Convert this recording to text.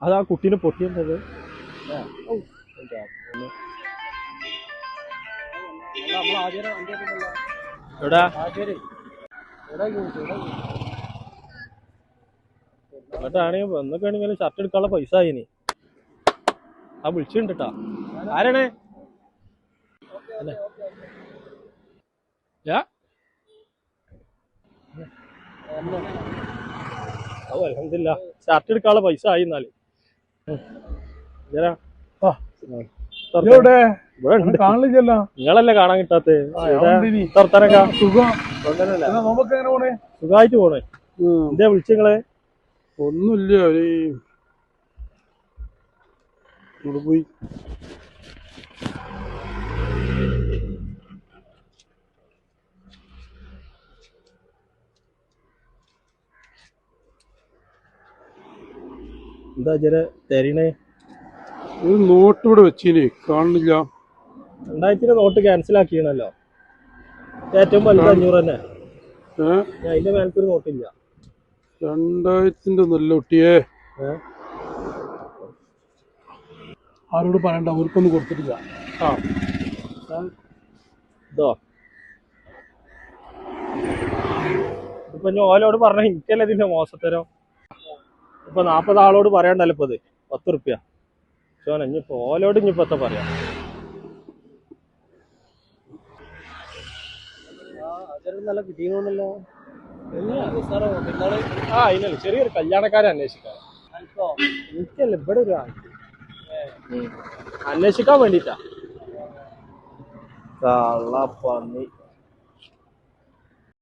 അതാ കുട്ടീനെ പൊട്ടിയത്. എവിടാ എന്നിട്ടാണെങ്കിൽ എന്നൊക്കെ ആണെങ്കിൽ ഷർട്ട് എടുക്കാനുള്ള പൈസ ആയിനി. ആ വിളിച്ചിട്ടാ. ആരാണ്? അലഹമില്ല ഷർട്ട് എടുക്കാനുള്ള പൈസ ആയി. എന്നാല് കാണില്ലല്ലോ. നിങ്ങളല്ലേ കാണാൻ കിട്ടാത്ത? സുഖമായിട്ട് പോണേ. എന്താ വിളിച്ചങ്ങളെ? ഒന്നുമില്ല, പോയി. എന്താ ജര തരണേ? ഒരു നോട്ട് ഇവിടെ വെച്ചീന് കാണുന്നില്ല. 2000 നോട്ട് ക്യാൻസൽ ആക്കിയണല്ലോ. ഏറ്റവും വലുത് 500 തന്നെ. അതിന്റെ മേലക്കൊരു നോട്ടില്ല. 2000 നല്ല കുട്ടിയെ. ആരോട് പറയണ്ട, അവർക്കൊന്നും കൊടുത്തിട്ടില്ല. ഇതോ ഇപ്പൊ ഓലോട് പറഞ്ഞ എനിക്കല്ലേ ഇതിന്റെ മോശത്തരം. ഇപ്പൊ 40 ആളോട് പറയണ്ടല്ലോ ഇപ്പൊ ഇത് 10 റുപ്യ. ഇനിയിപ്പോ ഓലോട് ഇനിയിപ്പത്തെ പറയാം. നല്ല കിട്ടിയെന്നല്ലോ. അതിനല്ല ചെറിയൊരു കല്യാണക്കാരെ അന്വേഷിക്കാം. എനിക്കല്ല ഇവിടെ ഒരു അന്വേഷിക്കാൻ വേണ്ടിട്ടാ. കള്ളപ്പന്നി.